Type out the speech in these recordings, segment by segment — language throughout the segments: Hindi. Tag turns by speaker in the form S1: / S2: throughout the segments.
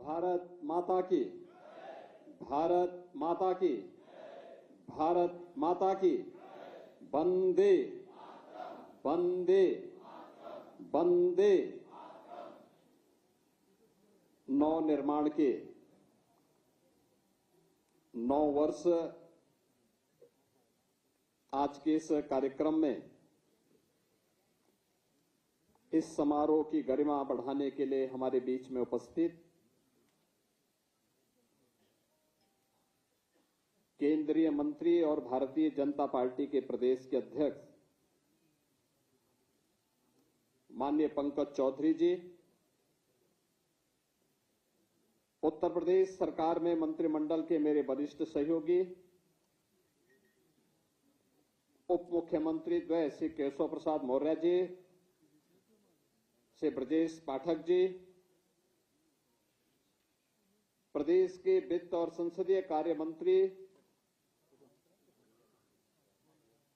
S1: भारत माता की, भारत माता की, भारत माता की, वंदे वंदे वंदे। नवनिर्माण के 9 वर्ष आज के इस कार्यक्रम में इस समारोह की गरिमा बढ़ाने के लिए हमारे बीच में उपस्थित केंद्रीय मंत्री और भारतीय जनता पार्टी के प्रदेश के अध्यक्ष माननीय पंकज चौधरी जी, उत्तर प्रदेश सरकार में मंत्रिमंडल के मेरे वरिष्ठ सहयोगी उप मुख्यमंत्री द्वय श्री केशव प्रसाद मौर्य जी, श्री ब्रजेश पाठक जी, प्रदेश के वित्त और संसदीय कार्य मंत्री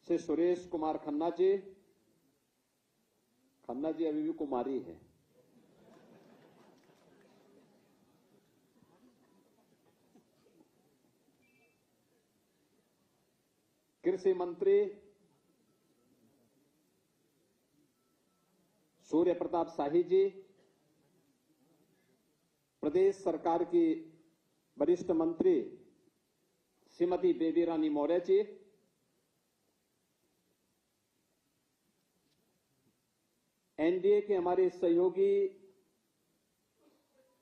S1: श्री सुरेश कुमार खन्ना जी अभी भी कुमारी है, कृषि मंत्री सूर्य प्रताप शाही जी, प्रदेश सरकार की वरिष्ठ मंत्री श्रीमती बेबी रानी मौर्य जी, एनडीए के हमारे सहयोगी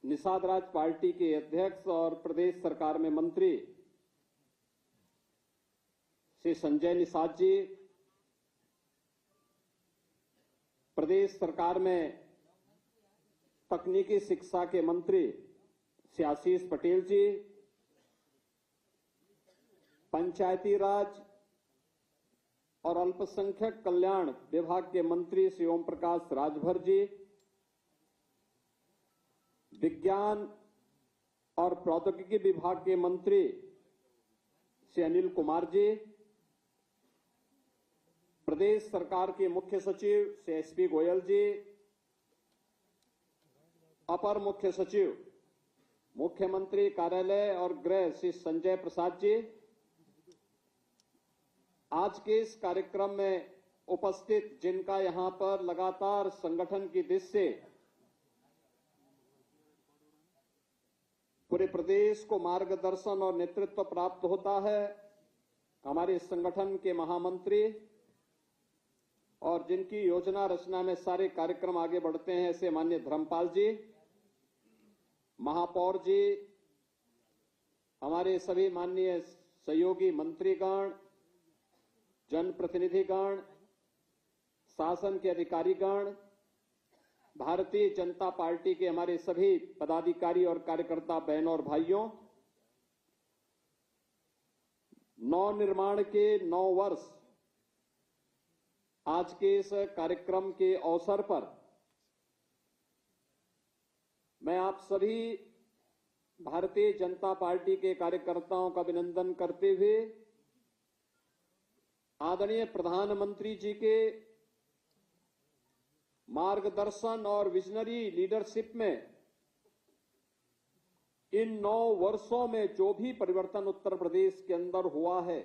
S1: निषाद राज पार्टी के अध्यक्ष और प्रदेश सरकार में मंत्री श्री संजय निषाद जी, प्रदेश सरकार में तकनीकी शिक्षा के मंत्री श्री आशीष पटेल जी, पंचायती राज और अल्पसंख्यक कल्याण विभाग के मंत्री श्री ओम प्रकाश राजभर जी, विज्ञान और प्रौद्योगिकी विभाग के मंत्री श्री अनिल कुमार जी, प्रदेश सरकार के मुख्य सचिव श्री एसपी गोयल जी, अपर मुख्य सचिव मुख्यमंत्री कार्यालय और गृह श्री संजय प्रसाद जी, आज के इस कार्यक्रम में उपस्थित जिनका यहां पर लगातार संगठन की दृष्टि से पूरे प्रदेश को मार्गदर्शन और नेतृत्व प्राप्त होता है, हमारे संगठन के महामंत्री और जिनकी योजना रचना में सारे कार्यक्रम आगे बढ़ते हैं, ऐसे माननीय धर्मपाल जी, महापौर जी, हमारे सभी माननीय सहयोगी मंत्रीगण, जनप्रतिनिधिगण, शासन के अधिकारीगण, भारतीय जनता पार्टी के हमारे सभी पदाधिकारी और कार्यकर्ता बहनों और भाइयों, नवनिर्माण के 9 वर्ष आज के इस कार्यक्रम के अवसर पर मैं आप सभी भारतीय जनता पार्टी के कार्यकर्ताओं का अभिनंदन करते हुए आदरणीय प्रधानमंत्री जी के मार्गदर्शन और विजनरी लीडरशिप में इन 9 वर्षों में जो भी परिवर्तन उत्तर प्रदेश के अंदर हुआ है,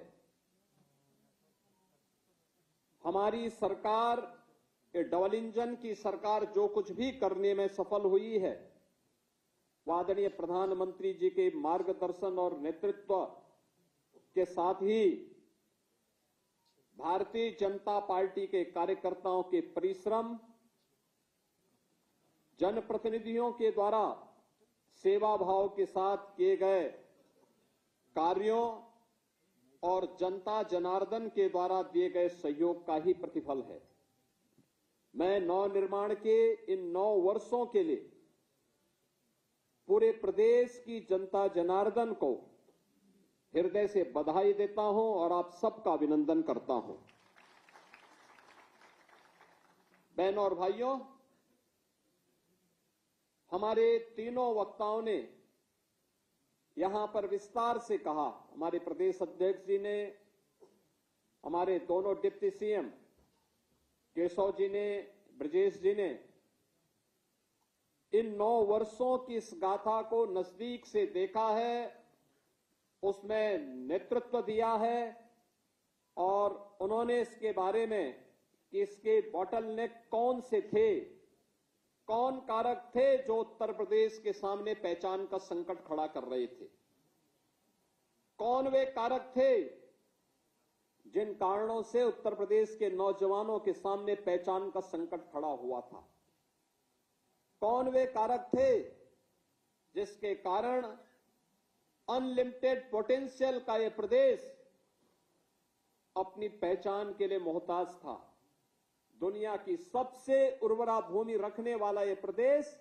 S1: हमारी सरकार ये डबल इंजन की सरकार जो कुछ भी करने में सफल हुई है, वो आदरणीय प्रधानमंत्री जी के मार्गदर्शन और नेतृत्व के साथ ही भारतीय जनता पार्टी के कार्यकर्ताओं के परिश्रम, जनप्रतिनिधियों के द्वारा सेवा भाव के साथ किए गए कार्यों और जनता जनार्दन के द्वारा दिए गए सहयोग का ही प्रतिफल है। मैं नवनिर्माण के इन 9 वर्षों के लिए पूरे प्रदेश की जनता जनार्दन को हृदय से बधाई देता हूं और आप सबका अभिनंदन करता हूं। बहनों और भाइयों, हमारे तीनों वक्ताओं ने यहां पर विस्तार से कहा, हमारे प्रदेश अध्यक्ष जी ने, हमारे दोनों डिप्टी सीएम केशव जी ने, ब्रजेश जी ने, इन 9 वर्षों की इस गाथा को नजदीक से देखा है, उसमें नेतृत्व दिया है और उन्होंने इसके बारे में कि इसके बॉटलनेक कौन से थे, कौन कारक थे जो उत्तर प्रदेश के सामने पहचान का संकट खड़ा कर रहे थे, कौन वे कारक थे जिन कारणों से उत्तर प्रदेश के नौजवानों के सामने पहचान का संकट खड़ा हुआ था, कौन वे कारक थे जिसके कारण अनलिमिटेड पोटेंशियल का यह प्रदेश अपनी पहचान के लिए मोहताज था। दुनिया की सबसे उर्वरा भूमि रखने वाला यह प्रदेश,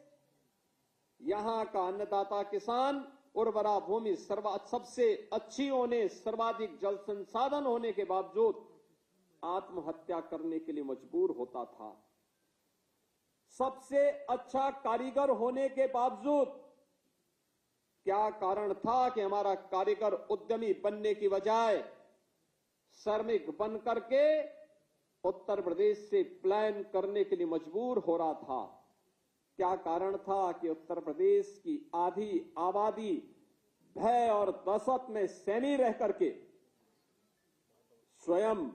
S1: यहां का अन्नदाता किसान उर्वरा भूमि सबसे अच्छी होने, सर्वाधिक जल संसाधन होने के बावजूद आत्महत्या करने के लिए मजबूर होता था। सबसे अच्छा कारीगर होने के बावजूद क्या कारण था कि हमारा कारीगर उद्यमी बनने की बजाय श्रमिक बन करके उत्तर प्रदेश से पलायन करने के लिए मजबूर हो रहा था? क्या कारण था कि उत्तर प्रदेश की आधी आबादी भय और दहशत में सैनी रह करके स्वयं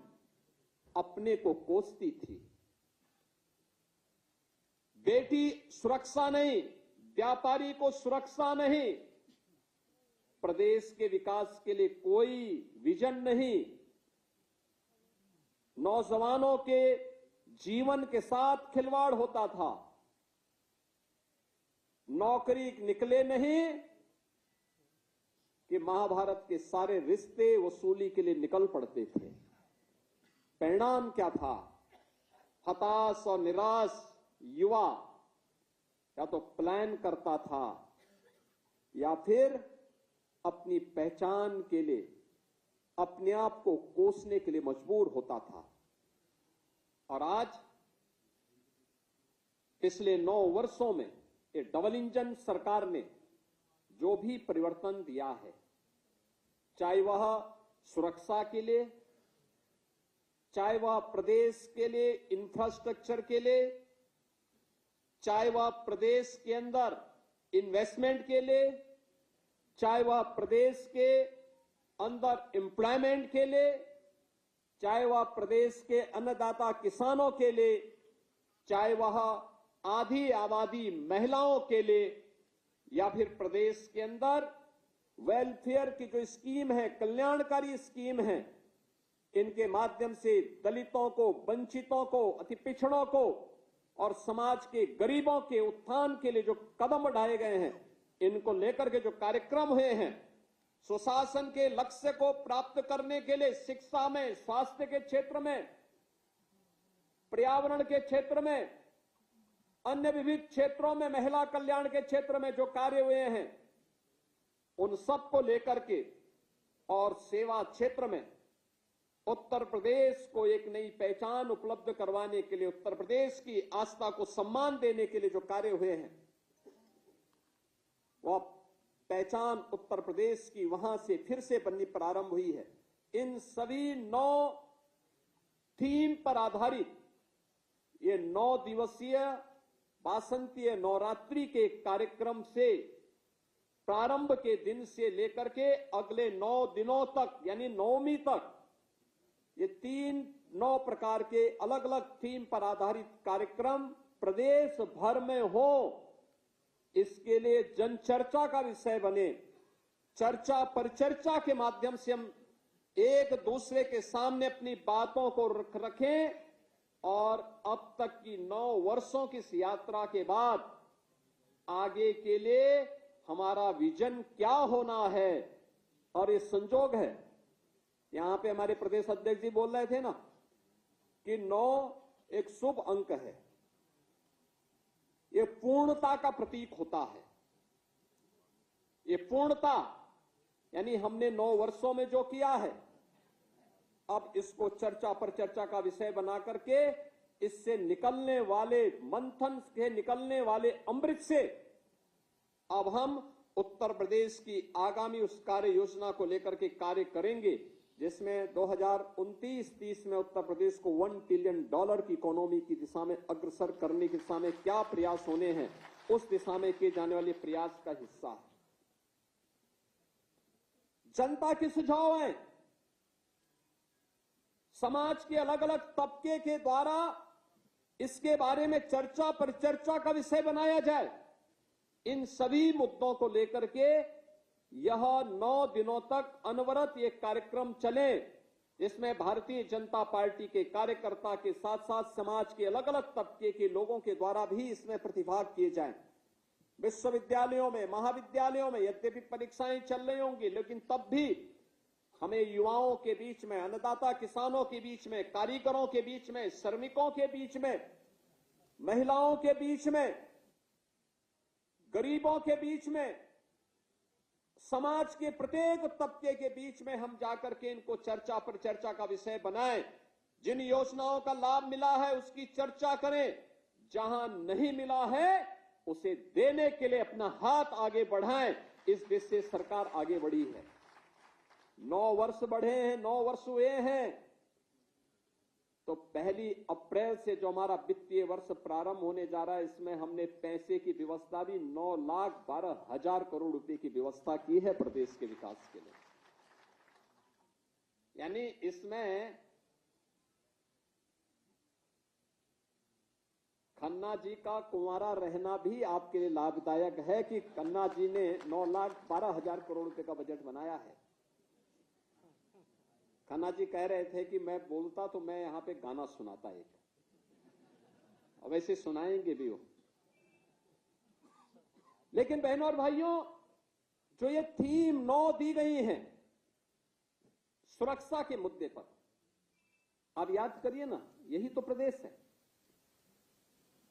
S1: अपने को कोसती थी? बेटी सुरक्षा नहीं, व्यापारी को सुरक्षा नहीं, प्रदेश के विकास के लिए कोई विजन नहीं, नौजवानों के जीवन के साथ खिलवाड़ होता था, नौकरी निकले नहीं कि महाभारत के सारे रिश्ते वसूली के लिए निकल पड़ते थे। परिणाम क्या था? हताश और निराश युवा या तो पलायन करता था या फिर अपनी पहचान के लिए अपने आप को कोसने के लिए मजबूर होता था। और आज पिछले 9 वर्षों में ये डबल इंजन सरकार ने जो भी परिवर्तन दिया है, चाहे वह सुरक्षा के लिए, चाहे वह प्रदेश के लिए इंफ्रास्ट्रक्चर के लिए, चाहे वह प्रदेश के अंदर इन्वेस्टमेंट के लिए, चाहे वह प्रदेश के अंदर एम्प्लॉयमेंट के लिए, चाहे वह प्रदेश के अन्नदाता किसानों के लिए, चाहे वह आधी आबादी महिलाओं के लिए, या फिर प्रदेश के अंदर वेलफेयर की जो स्कीम है, कल्याणकारी स्कीम है, इनके माध्यम से दलितों को, वंचितों को, अति पिछड़ों को और समाज के गरीबों के उत्थान के लिए जो कदम उठाए गए हैं, इनको लेकर के जो कार्यक्रम हुए हैं, सुशासन के लक्ष्य को प्राप्त करने के लिए शिक्षा में, स्वास्थ्य के क्षेत्र में, पर्यावरण के क्षेत्र में, अन्य विविध क्षेत्रों में, महिला कल्याण के क्षेत्र में जो कार्य हुए हैं, उन सब को लेकर के और सेवा क्षेत्र में उत्तर प्रदेश को एक नई पहचान उपलब्ध करवाने के लिए, उत्तर प्रदेश की आस्था को सम्मान देने के लिए जो कार्य हुए हैं, वह पहचान उत्तर प्रदेश की वहां से फिर से बननी प्रारंभ हुई है। इन सभी 9 थीम पर आधारित ये 9 दिवसीय वासंतीय नवरात्रि के कार्यक्रम से प्रारंभ के दिन से लेकर के अगले 9 दिनों तक, यानी नवमी तक, ये 9 प्रकार के अलग अलग थीम पर आधारित कार्यक्रम प्रदेश भर में हो, इसके लिए जनचर्चा का विषय बने। चर्चा परिचर्चा के माध्यम से हम एक दूसरे के सामने अपनी बातों को रखें और अब तक की 9 वर्षों की इस यात्रा के बाद आगे के लिए हमारा विजन क्या होना है। और ये संजोग है, यहां पे हमारे प्रदेश अध्यक्ष जी बोल रहे थे ना कि 9 एक शुभ अंक है, ये पूर्णता का प्रतीक होता है। ये पूर्णता यानी हमने 9 वर्षों में जो किया है, अब इसको चर्चा पर चर्चा का विषय बना करके इससे निकलने वाले मंथन से निकलने वाले अमृत से अब हम उत्तर प्रदेश की आगामी उस कार्य योजना को लेकर के कार्य करेंगे, जिसमें 2029-30 में उत्तर प्रदेश को $1 ट्रिलियन की इकोनॉमी की दिशा में अग्रसर करने की दिशा में क्या प्रयास होने हैं, उस दिशा में किए जाने वाले प्रयास का हिस्सा है। जनता के सुझाव हैं, समाज के अलग अलग तबके के द्वारा इसके बारे में चर्चा परिचर्चा का विषय बनाया जाए। इन सभी मुद्दों को लेकर के यह 9 दिनों तक अनवरत ये कार्यक्रम चले, इसमें भारतीय जनता पार्टी के कार्यकर्ता के साथ साथ समाज के अलग अलग तबके के लोगों के द्वारा भी इसमें प्रतिभाग किए जाएं। विश्वविद्यालयों में, महाविद्यालयों में यद्यपि परीक्षाएं चल रही होंगी, लेकिन तब भी हमें युवाओं के बीच में, अन्नदाता किसानों के बीच में, कारीगरों के बीच में, श्रमिकों के बीच में, महिलाओं के बीच में, गरीबों के बीच में, समाज के प्रत्येक तबके के बीच में हम जाकर के इनको चर्चा पर चर्चा का विषय बनाएं। जिन योजनाओं का लाभ मिला है उसकी चर्चा करें, जहां नहीं मिला है उसे देने के लिए अपना हाथ आगे बढ़ाएं। इस देश से सरकार आगे बढ़ी है। 9 वर्ष बढ़े हैं, 9 वर्ष हुए हैं, तो 1 अप्रैल से जो हमारा वित्तीय वर्ष प्रारंभ होने जा रहा है, इसमें हमने पैसे की व्यवस्था भी 9,12,000 करोड़ रुपए की व्यवस्था की है प्रदेश के विकास के लिए। यानी इसमें खन्ना जी का कुंवारा रहना भी आपके लिए लाभदायक है कि खन्ना जी ने 9,12,000 करोड़ रुपए का बजट बनाया है। खन्ना जी कह रहे थे कि मैं बोलता तो मैं यहां पे गाना सुनाता एक, और वैसे सुनाएंगे भी वो। लेकिन बहनों और भाइयों, जो ये थीम 9 दी गई है सुरक्षा के मुद्दे पर, आप याद करिए ना, यही तो प्रदेश है।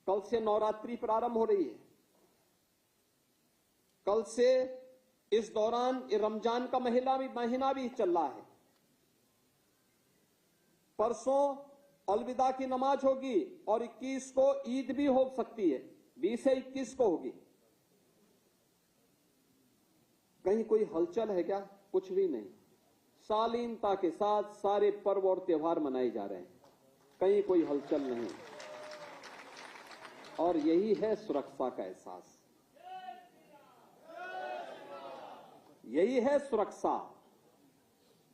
S1: कल से नवरात्रि प्रारंभ हो रही है। कल से इस दौरान रमजान का महीना भी चल रहा है। परसों अलविदा की नमाज होगी और 21 को ईद भी हो सकती है, 20 से 21 को होगी। कहीं कोई हलचल है क्या? कुछ भी नहीं। शालीनता के साथ सारे पर्व और त्योहार मनाए जा रहे हैं, कहीं कोई हलचल नहीं। और यही है सुरक्षा का एहसास, यही है सुरक्षा।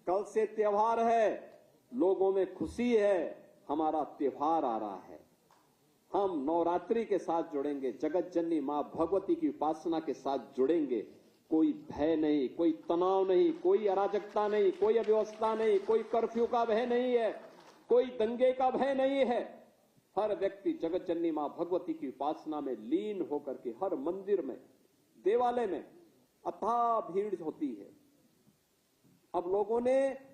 S1: कल से त्योहार है, लोगों में खुशी है, हमारा त्योहार आ रहा है। हम नवरात्रि के साथ जुड़ेंगे, जगत जननी मां भगवती की उपासना के साथ जुड़ेंगे। कोई भय नहीं, कोई तनाव नहीं, कोई अराजकता नहीं, कोई अव्यवस्था नहीं, कोई कर्फ्यू का भय नहीं है, कोई दंगे का भय नहीं है। हर व्यक्ति जगत जननी मां भगवती की उपासना में लीन होकर के हर मंदिर में, देवालय में अथाह भीड़ होती है। अब लोगों ने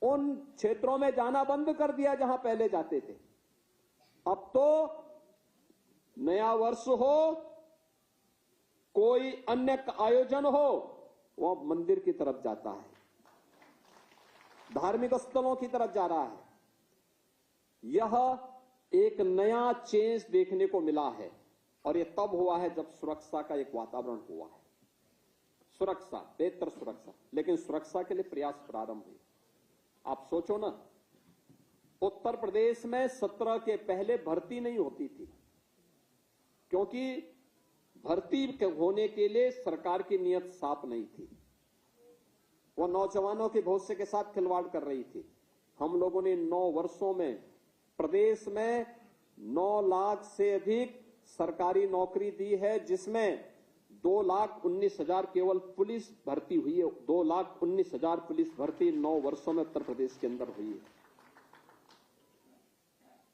S1: उन क्षेत्रों में जाना बंद कर दिया जहां पहले जाते थे। अब तो नया वर्ष हो, कोई अन्य आयोजन हो, वो मंदिर की तरफ जाता है, धार्मिक स्थलों की तरफ जा रहा है। यह एक नया चेंज देखने को मिला है और यह तब हुआ है जब सुरक्षा का एक वातावरण हुआ है। सुरक्षा, बेहतर सुरक्षा, लेकिन सुरक्षा के लिए प्रयास प्रारंभ हुए। आप सोचो ना, उत्तर प्रदेश में 17 के पहले भर्ती नहीं होती थी, क्योंकि भर्ती होने के लिए सरकार की नीयत साफ नहीं थी। वो नौजवानों के भविष्य के साथ खिलवाड़ कर रही थी। हम लोगों ने 9 वर्षों में प्रदेश में 9 लाख से अधिक सरकारी नौकरी दी है, जिसमें 2,19,000 केवल पुलिस भर्ती हुई है। 2,19,000 पुलिस भर्ती 9 वर्षों में उत्तर प्रदेश के अंदर हुई है।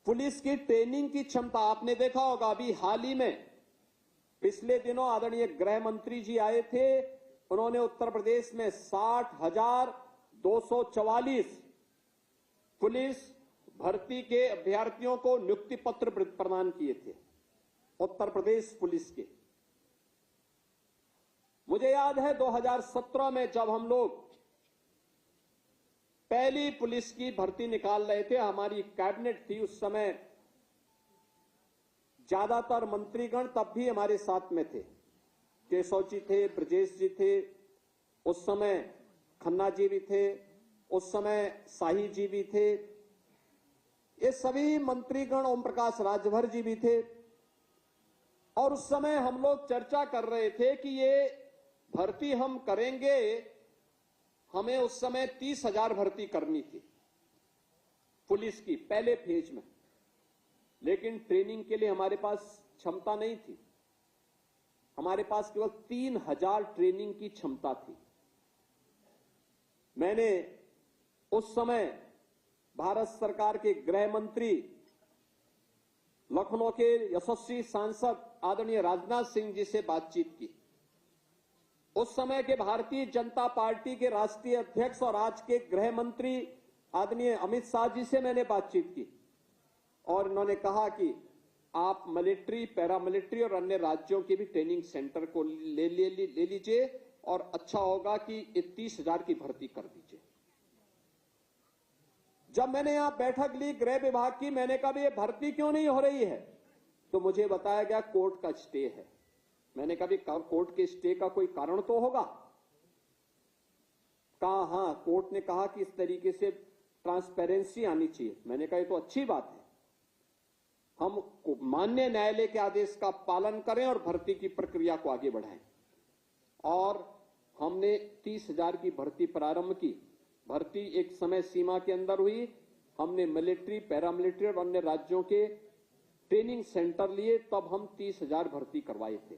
S1: पुलिस की ट्रेनिंग की क्षमता आपने देखा होगा। अभी हाल ही में पिछले दिनों आदरणीय गृह मंत्री जी आए थे, उन्होंने उत्तर प्रदेश में 60,244 पुलिस भर्ती के अभ्यर्थियों को नियुक्ति पत्र प्रदान किए थे, उत्तर प्रदेश पुलिस के। मुझे याद है 2017 में जब हम लोग पहली पुलिस की भर्ती निकाल रहे थे, हमारी कैबिनेट थी उस समय, ज्यादातर मंत्रीगण तब भी हमारे साथ में थे। केशव जी थे, ब्रजेश जी थे, उस समय खन्ना जी भी थे, उस समय शाही जी भी थे, ये सभी मंत्रीगण, ओम प्रकाश राजभर जी भी थे। और उस समय हम लोग चर्चा कर रहे थे कि ये भर्ती हम करेंगे, हमें उस समय 30,000 भर्ती करनी थी पुलिस की पहले फेज में, लेकिन ट्रेनिंग के लिए हमारे पास क्षमता नहीं थी। हमारे पास केवल 3,000 ट्रेनिंग की क्षमता थी। मैंने उस समय भारत सरकार के गृह मंत्री, लखनऊ के यशस्वी सांसद आदरणीय राजनाथ सिंह जी से बातचीत की। उस समय के भारतीय जनता पार्टी के राष्ट्रीय अध्यक्ष और आज के गृह मंत्री आदरणीय अमित शाह जी से मैंने बातचीत की और इन्होंने कहा कि आप मिलिट्री, पैरामिलिट्री और अन्य राज्यों के भी ट्रेनिंग सेंटर को ले लीजिए और अच्छा होगा कि 30,000 की भर्ती कर दीजिए। जब मैंने यहां बैठक ली गृह विभाग की, मैंने कहा ये भर्ती क्यों नहीं हो रही है, तो मुझे बताया गया कोर्ट का स्टे है। मैंने कहा कोर्ट के स्टे का कोई कारण तो होगा। कहा हां, कोर्ट ने कहा कि इस तरीके से ट्रांसपेरेंसी आनी चाहिए। मैंने कहा ये तो अच्छी बात है, हम माननीय न्यायालय के आदेश का पालन करें और भर्ती की प्रक्रिया को आगे बढ़ाएं। और हमने 30,000 की भर्ती प्रारंभ की। भर्ती एक समय सीमा के अंदर हुई। हमने मिलिट्री, पैरामिलिट्री और अन्य राज्यों के ट्रेनिंग सेंटर लिए, तब हम 30,000 भर्ती करवाए थे।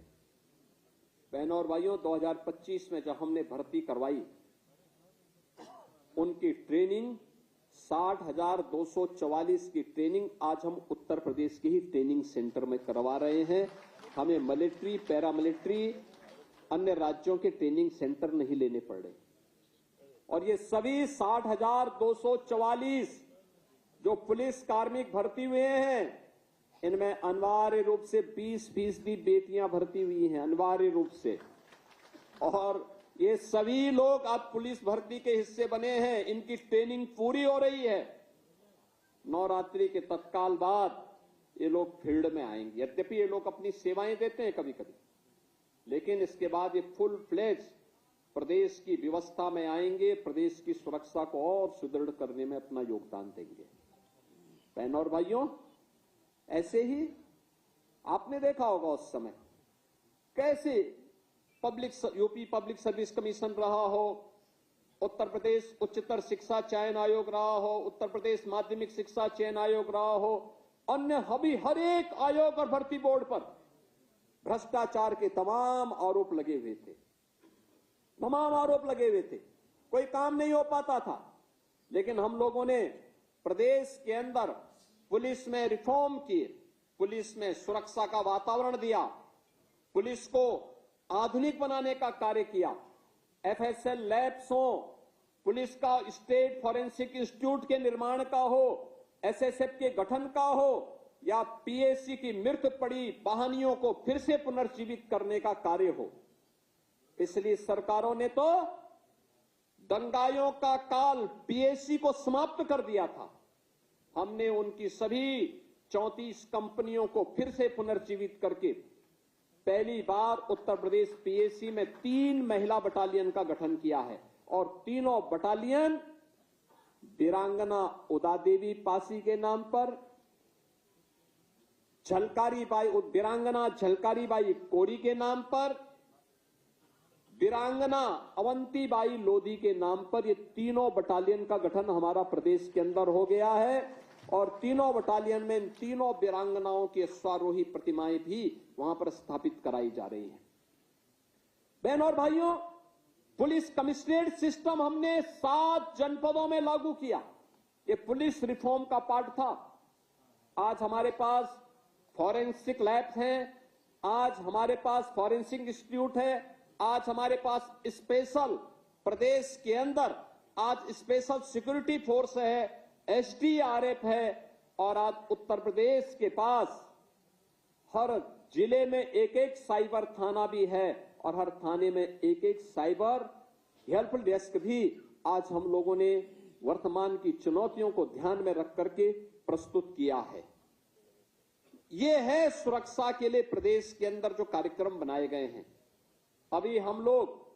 S1: बहनों और भाइयों, 2025 में जब हमने भर्ती करवाई, उनकी ट्रेनिंग 60,244 की ट्रेनिंग आज हम उत्तर प्रदेश के ही ट्रेनिंग सेंटर में करवा रहे हैं। हमें मिलिट्री, पैरामिलिट्री, अन्य राज्यों के ट्रेनिंग सेंटर नहीं लेने पड़ रहे। और ये सभी 60,244 जो पुलिस कार्मिक भर्ती हुए हैं, इनमें अनिवार्य रूप से 20% बेटियां भर्ती हुई हैं, अनिवार्य रूप से। और ये सभी लोग आज पुलिस भर्ती के हिस्से बने हैं। इनकी ट्रेनिंग पूरी हो रही है। नवरात्रि के तत्काल बाद ये लोग फील्ड में आएंगे। यद्यपि ये लोग अपनी सेवाएं देते हैं कभी कभी, लेकिन इसके बाद ये फुल फ्लेज प्रदेश की व्यवस्था में आएंगे, प्रदेश की सुरक्षा को और सुदृढ़ करने में अपना योगदान देंगे। बहनों और भाइयों, ऐसे ही आपने देखा होगा उस समय कैसे यूपी पब्लिक सर्विस कमीशन रहा हो, उत्तर प्रदेश उच्चतर शिक्षा चयन आयोग रहा हो, उत्तर प्रदेश माध्यमिक शिक्षा चयन आयोग रहा हो, अन्य हर एक आयोग और भर्ती बोर्ड पर भ्रष्टाचार के तमाम आरोप लगे हुए थे। तमाम आरोप लगे हुए थे, कोई काम नहीं हो पाता था। लेकिन हम लोगों ने प्रदेश के अंदर पुलिस में रिफॉर्म किए, पुलिस में सुरक्षा का वातावरण दिया, पुलिस को आधुनिक बनाने का कार्य किया। एफएसएल लैब्स हो, पुलिस का स्टेट फॉरेंसिक इंस्टीट्यूट के निर्माण का हो, एसएसएफ के गठन का हो, या पीएससी की मृत पड़ी कहानियों को फिर से पुनर्जीवित करने का कार्य हो। इसलिए सरकारों ने तो दंगाइयों का काल पीएससी को समाप्त कर दिया था। हमने उनकी सभी 34 कंपनियों को फिर से पुनर्जीवित करके पहली बार उत्तर प्रदेश पीएससी में 3 महिला बटालियन का गठन किया है। और तीनों बटालियन वीरांगना उदा देवी पासी के नाम पर, वीरांगना झलकारी बाई कोरी के नाम पर, वीरांगना अवंती बाई लोधी के नाम पर, ये तीनों बटालियन का गठन हमारा प्रदेश के अंदर हो गया है। और तीनों बटालियन में इन तीनों वीरांगनाओं की अश्वारोही प्रतिमाएं भी वहां पर स्थापित कराई जा रही हैं। बहनों और भाइयों, पुलिस कमिश्नरेट सिस्टम हमने 7 जनपदों में लागू किया। ये पुलिस रिफॉर्म का पार्ट था। आज हमारे पास फॉरेंसिक लैब्स हैं, आज हमारे पास फॉरेंसिक इंस्टीट्यूट है, आज हमारे पास स्पेशल प्रदेश के अंदर आज स्पेशल सिक्योरिटी फोर्स है, एसडीआरएफ है, और आज उत्तर प्रदेश के पास हर जिले में एक साइबर थाना भी है और हर थाने में एक साइबर हेल्प डेस्क भी आज हम लोगों ने वर्तमान की चुनौतियों को ध्यान में रख करके प्रस्तुत किया है। ये है सुरक्षा के लिए प्रदेश के अंदर जो कार्यक्रम बनाए गए हैं। अभी हम लोग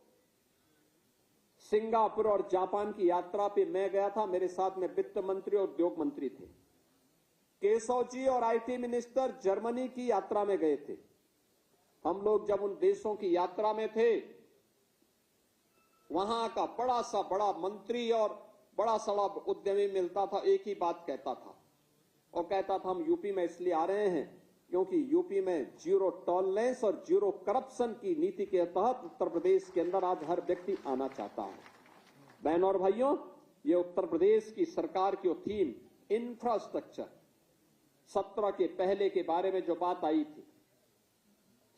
S1: सिंगापुर और जापान की यात्रा पे मैं गया था, मेरे साथ में वित्त मंत्री और उद्योग मंत्री थे। केशव जी और आईटी मिनिस्टर जर्मनी की यात्रा में गए थे। हम लोग जब उन देशों की यात्रा में थे, वहां का बड़ा मंत्री और बड़ा सड़ा उद्यमी मिलता था, एक ही बात कहता था, और कहता था हम यूपी में इसलिए आ रहे हैं क्योंकि यूपी में जीरो टॉलरेंस और जीरो करप्शन की नीति के तहत उत्तर प्रदेश के अंदर आज हर व्यक्ति आना चाहता है। बहनों और भाइयों, ये उत्तर प्रदेश की सरकार की थीम इंफ्रास्ट्रक्चर 17 के पहले के बारे में जो बात आई थी,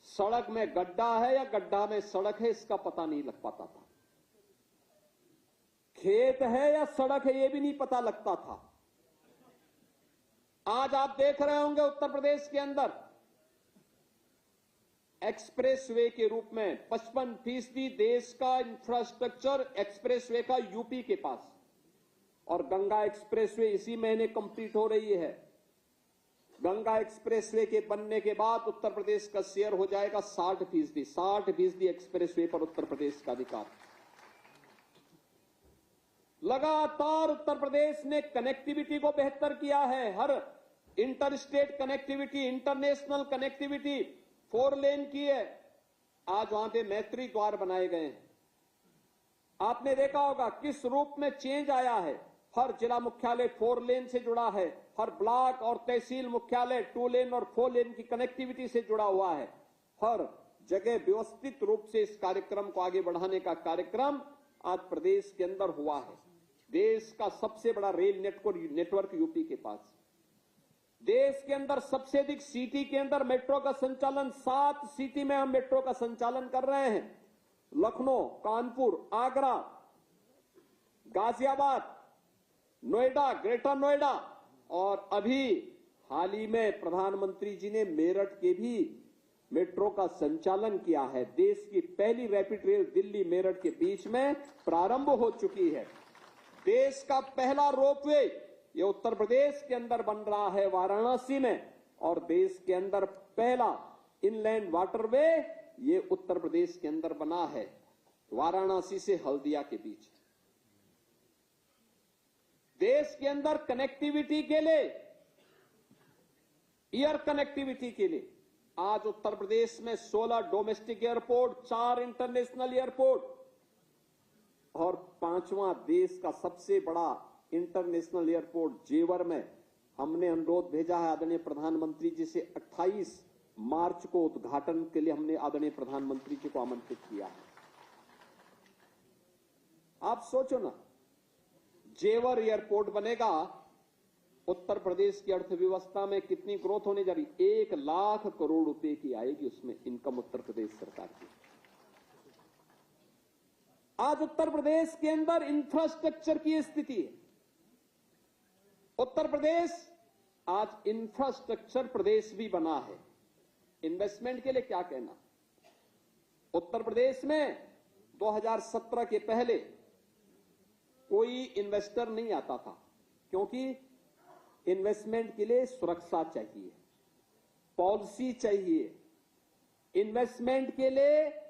S1: सड़क में गड्ढा है या गड्ढा में सड़क है इसका पता नहीं लग पाता था, खेत है या सड़क है ये भी नहीं पता लगता था। आज आप देख रहे होंगे उत्तर प्रदेश के अंदर एक्सप्रेसवे के रूप में 55% देश का इंफ्रास्ट्रक्चर एक्सप्रेसवे का यूपी के पास, और गंगा एक्सप्रेसवे इसी महीने कंप्लीट हो रही है। गंगा एक्सप्रेसवे के बनने के बाद उत्तर प्रदेश का शेयर हो जाएगा 60% एक्सप्रेसवे पर उत्तर प्रदेश का अधिकार। लगातार उत्तर प्रदेश ने कनेक्टिविटी को बेहतर किया है, हर inter state connectivity, international connectivity 4 lane की है। आज वहां पे मैत्री द्वार बनाए गए हैं। आपने देखा होगा किस रूप में चेंज आया है। हर जिला मुख्यालय 4 लेन से जुड़ा है, हर ब्लॉक और तहसील मुख्यालय 2 लेन और 4 लेन की कनेक्टिविटी से जुड़ा हुआ है। हर जगह व्यवस्थित रूप से इस कार्यक्रम को आगे बढ़ाने का कार्यक्रम आज प्रदेश के अंदर हुआ है। देश का सबसे बड़ा रेल नेटवर्क यूपी के पास, देश के अंदर सबसे अधिक सिटी के अंदर मेट्रो का संचालन, 7 सिटी में हम मेट्रो का संचालन कर रहे हैं। लखनऊ, कानपुर, आगरा, गाजियाबाद, नोएडा, ग्रेटर नोएडा, और अभी हाल ही में प्रधानमंत्री जी ने मेरठ के भी मेट्रो का संचालन किया है। देश की पहली रैपिड रेल दिल्ली मेरठ के बीच में प्रारंभ हो चुकी है। देश का पहला रोपवे ये उत्तर प्रदेश के अंदर बन रहा है वाराणसी में, और देश के अंदर पहला इनलैंड वाटरवे ये उत्तर प्रदेश के अंदर बना है, वाराणसी से हल्दिया के बीच। देश के अंदर कनेक्टिविटी के लिए, एयर कनेक्टिविटी के लिए आज उत्तर प्रदेश में 16 डोमेस्टिक एयरपोर्ट, 4 इंटरनेशनल एयरपोर्ट, और 5वां देश का सबसे बड़ा इंटरनेशनल एयरपोर्ट जेवर में हमने अनुरोध भेजा है आदरणीय प्रधानमंत्री जी से। 28 मार्च को उद्घाटन के लिए हमने आदरणीय प्रधानमंत्री जी को आमंत्रित किया है। आप सोचो ना, जेवर एयरपोर्ट बनेगा, उत्तर प्रदेश की अर्थव्यवस्था में कितनी ग्रोथ होने जा रही, 1 लाख करोड़ रुपए की आएगी उसमें इनकम उत्तर प्रदेश सरकार की। आज उत्तर प्रदेश के अंदर इंफ्रास्ट्रक्चर की स्थिति है। उत्तर प्रदेश आज इंफ्रास्ट्रक्चर प्रदेश भी बना है। इन्वेस्टमेंट के लिए क्या कहना, उत्तर प्रदेश में 2017 के पहले कोई इन्वेस्टर नहीं आता था, क्योंकि इन्वेस्टमेंट के लिए सुरक्षा चाहिए, पॉलिसी चाहिए। इन्वेस्टमेंट के लिए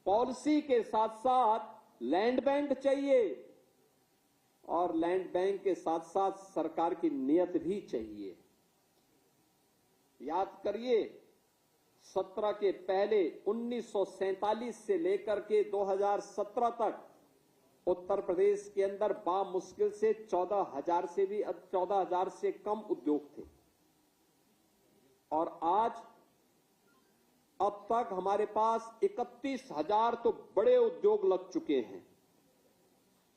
S1: पॉलिसी के साथ साथ लैंड बैंक चाहिए, और लैंड बैंक के साथ साथ सरकार की नीयत भी चाहिए। याद करिए, 17 के पहले 1947 से लेकर के 2017 तक उत्तर प्रदेश के अंदर बामुश्किल से 14,000 से कम उद्योग थे, और आज अब तक हमारे पास 31,000 तो बड़े उद्योग लग चुके हैं।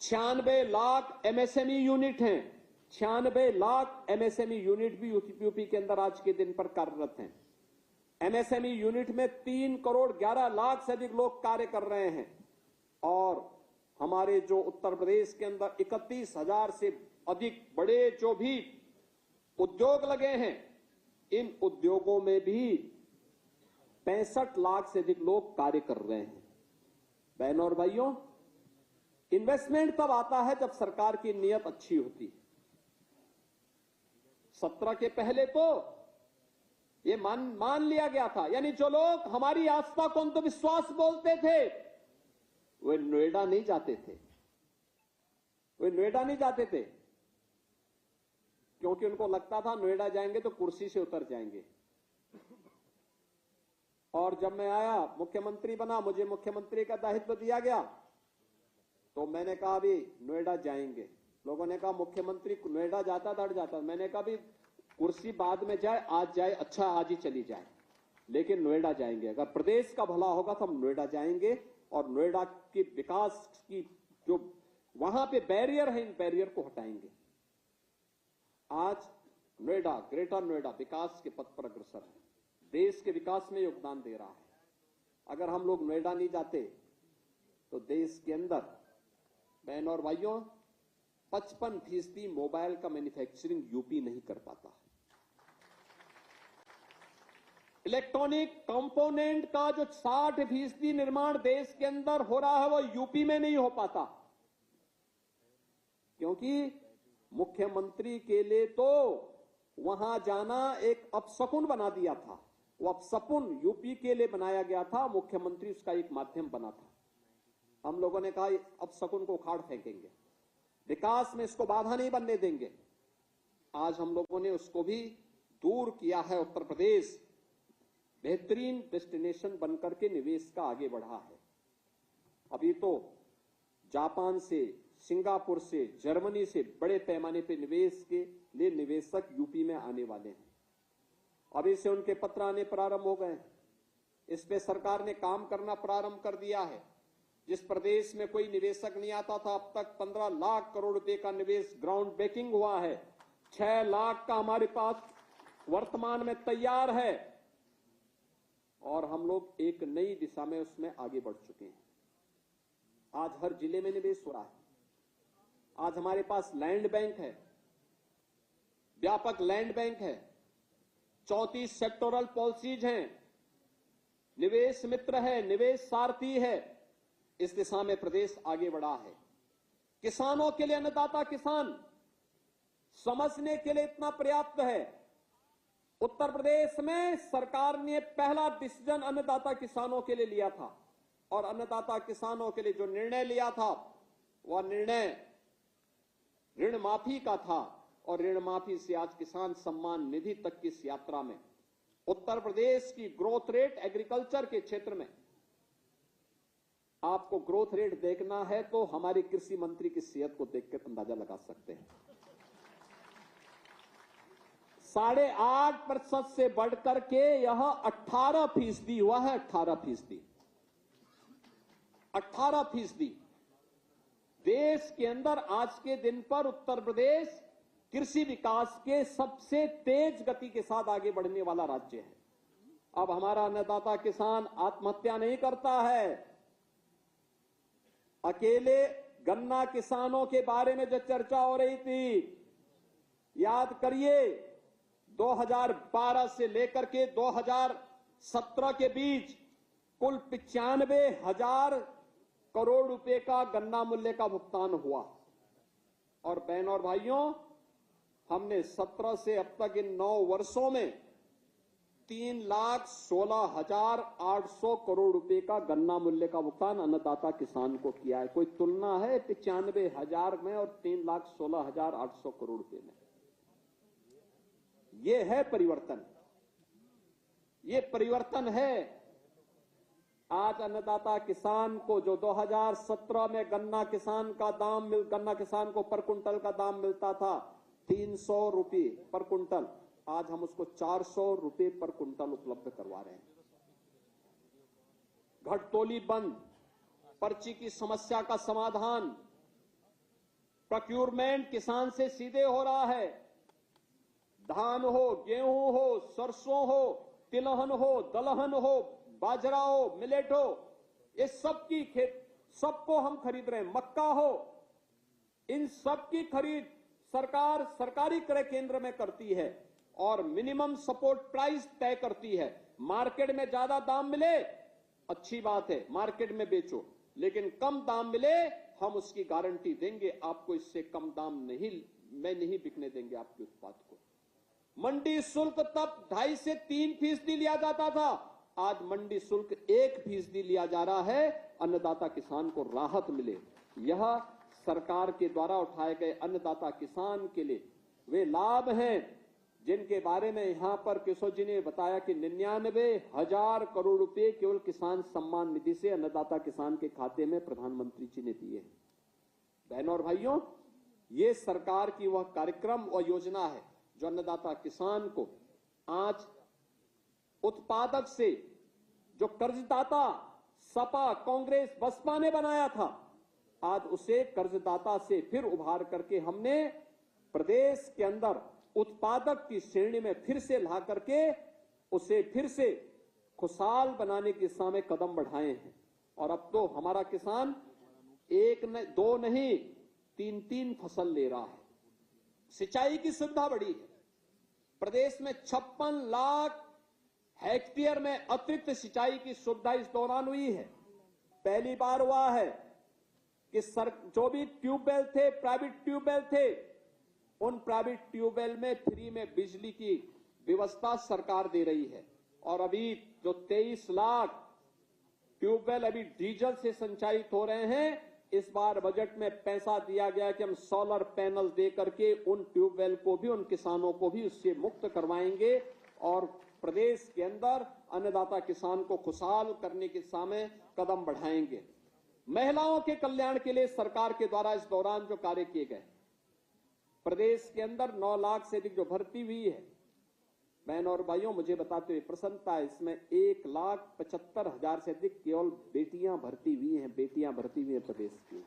S1: 96 लाख एमएसएमई यूनिट हैं। 96 लाख एमएसएमई यूनिट भी यूपी के अंदर आज के दिन पर कार्यरत हैं। एमएसएमई यूनिट में 3 करोड़ 11 लाख से अधिक लोग कार्य कर रहे हैं, और हमारे जो उत्तर प्रदेश के अंदर 31,000 से अधिक बड़े जो भी उद्योग लगे हैं, इन उद्योगों में भी 65 लाख से अधिक लोग कार्य कर रहे हैं। बहनों और भाइयों, इन्वेस्टमेंट तब आता है जब सरकार की नीयत अच्छी होती है। 17 के पहले तो ये मान लिया गया था, यानी जो लोग हमारी आस्था को अंधविश्वास बोलते थे वे नोएडा नहीं जाते थे। वे नोएडा नहीं जाते थे क्योंकि उनको लगता था नोएडा जाएंगे तो कुर्सी से उतर जाएंगे। और जब मैं आया, मुख्यमंत्री बना, मुझे मुख्यमंत्री का दायित्व दिया गया, तो मैंने कहा अभी नोएडा जाएंगे। लोगों ने कहा मुख्यमंत्री नोएडा जाता दौड़ जाता। मैंने कहा भी कुर्सी बाद में जाए, आज जाए, अच्छा आज ही चली जाए, लेकिन नोएडा जाएंगे। अगर प्रदेश का भला होगा तो हम नोएडा जाएंगे और नोएडा के विकास की जो वहां पे बैरियर है, इन बैरियर को हटाएंगे। आज नोएडा, ग्रेटर नोएडा विकास के पथ पर अग्रसर है, देश के विकास में योगदान दे रहा है। अगर हम लोग नोएडा नहीं जाते तो देश के अंदर, बहन और भाइयों, 55% मोबाइल का मैन्युफैक्चरिंग यूपी नहीं कर पाता। इलेक्ट्रॉनिक कंपोनेंट का जो 60% निर्माण देश के अंदर हो रहा है, वो यूपी में नहीं हो पाता, क्योंकि मुख्यमंत्री के लिए तो वहां जाना एक अपशकुन बना दिया था। वो अपशकुन यूपी के लिए बनाया गया था, मुख्यमंत्री उसका एक माध्यम बना था। हम लोगों ने कहा अपशकुन को उखाड़ फेंकेंगे, विकास में इसको बाधा नहीं बनने देंगे। आज हम लोगों ने उसको भी दूर किया है। उत्तर प्रदेश बेहतरीन डेस्टिनेशन बनकर के निवेश का आगे बढ़ा है। अभी तो जापान से, सिंगापुर से, जर्मनी से बड़े पैमाने पर निवेश के लिए निवेशक यूपी में आने वाले हैं। अभी से उनके पत्र आने प्रारंभ हो गए। इस पे सरकार ने काम करना प्रारंभ कर दिया है। जिस प्रदेश में कोई निवेशक नहीं आता था, अब तक 15 लाख करोड़ रुपए का निवेश ग्राउंड ब्रेकिंग हुआ है। 6 लाख का हमारे पास वर्तमान में तैयार है और हम लोग एक नई दिशा में उसमें आगे बढ़ चुके हैं। आज हर जिले में निवेश हो रहा है। आज हमारे पास लैंड बैंक है, व्यापक लैंड बैंक है, 34 सेक्टोरल पॉलिसीज हैं, निवेश मित्र है, निवेश सारथी है। इस दिशा में प्रदेश आगे बढ़ा है। किसानों के लिए अन्नदाता किसान समझने के लिए इतना पर्याप्त है। उत्तर प्रदेश में सरकार ने पहला डिसीजन अन्नदाता किसानों के लिए लिया था और अन्नदाता किसानों के लिए जो निर्णय लिया था, वह निर्णय ऋण माफी का था और ऋण माफी से आज किसान सम्मान निधि तक की इस यात्रा में उत्तर प्रदेश की ग्रोथ रेट एग्रीकल्चर के क्षेत्र में, आपको ग्रोथ रेट देखना है तो हमारे कृषि मंत्री की सेहत को देखकर अंदाजा लगा सकते हैं। 8.5% से बढ़कर के यह 18% हुआ है। 18%। देश के अंदर आज के दिन पर उत्तर प्रदेश कृषि विकास के सबसे तेज गति के साथ आगे बढ़ने वाला राज्य है। अब हमारा अन्नदाता किसान आत्महत्या नहीं करता है। अकेले गन्ना किसानों के बारे में जो चर्चा हो रही थी, याद करिए 2012 से लेकर के 2017 के बीच कुल 95,000 करोड़ रुपए का गन्ना मूल्य का भुगतान हुआ। और बहनों और भाइयों, हमने 17 से अब तक इन 9 वर्षों में 3,16,800 करोड़ रुपए का गन्ना मूल्य का भुगतान अन्नदाता किसान को किया है। कोई तुलना है 95,000 में और 3,16,800 करोड़ रुपए में? ये है परिवर्तन, ये परिवर्तन है। आज अन्नदाता किसान को जो 2017 में गन्ना किसान को पर कुंटल का दाम मिलता था 300 रुपये पर कुंटल, आज हम उसको 400 रुपये पर कुंटल उपलब्ध करवा रहे हैं। घटतोली बंद, पर्ची की समस्या का समाधान, प्रोक्यूरमेंट किसान से सीधे हो रहा है। धान हो, गेहूं हो, सरसों हो, तिलहन हो, दलहन हो, बाजरा हो, मिलेट हो, ये सबकी सबको हम खरीद रहे हैं। मक्का हो, इन सबकी खरीद सरकार सरकारी क्रय केंद्र में करती है और मिनिमम सपोर्ट प्राइस तय करती है। मार्केट में ज्यादा दाम मिले अच्छी बात है, मार्केट में बेचो, लेकिन कम दाम मिले हम उसकी गारंटी देंगे, आपको इससे कम दाम नहीं बिकने देंगे आपके उत्पाद को। मंडी शुल्क तब 2.5 से 3% लिया जाता था, आज मंडी शुल्क 1% लिया जा रहा है। अन्नदाता किसान को राहत मिले, यह सरकार के द्वारा उठाए गए अन्नदाता किसान के लिए वे लाभ हैं जिनके बारे में यहां पर किशोर जी ने बताया कि 99,000 करोड़ रुपए केवल किसान सम्मान निधि से अन्नदाता किसान के खाते में प्रधानमंत्री जी ने दिए हैं। बहनों और भाइयों, ये सरकार की वह कार्यक्रम और योजना है जो अन्नदाता किसान को आज उत्पादक से, जो कर्जदाता सपा, कांग्रेस, बसपा ने बनाया था, आज उसे कर्जदाता से फिर उभार करके हमने प्रदेश के अंदर उत्पादक की श्रेणी में फिर से ला करके उसे फिर से खुशहाल बनाने की दिशा में कदम बढ़ाए हैं। और अब तो हमारा किसान एक न, दो नहीं, तीन तीन फसल ले रहा है। सिंचाई की सुविधा बढ़ी है। प्रदेश में 56 लाख हेक्टेयर में अतिरिक्त सिंचाई की सुविधा इस दौरान हुई है। पहली बार हुआ है कि जो भी ट्यूबवेल थे, प्राइवेट ट्यूबवेल थे, उन प्राइवेट ट्यूबवेल में फ्री में बिजली की व्यवस्था सरकार दे रही है। और अभी जो 23 लाख ट्यूबवेल अभी डीजल से संचालित हो रहे हैं, इस बार बजट में पैसा दिया गया कि हम सोलर पैनल दे करके उन ट्यूबवेल को भी, उन किसानों को भी उससे मुक्त करवाएंगे और प्रदेश के अंदर अन्नदाता किसान को खुशहाल करने की दिशा में कदम बढ़ाएंगे। महिलाओं के कल्याण के लिए सरकार के द्वारा इस दौरान जो कार्य किए गए, प्रदेश के अंदर 9 लाख से अधिक जो भर्ती हुई है, बहनों और भाइयों, मुझे बताते हुए प्रसन्नता है, इसमें 1,75,000 से अधिक केवल बेटियां भर्ती हुई हैं। बेटियां भर्ती हुई हैं प्रदेश की।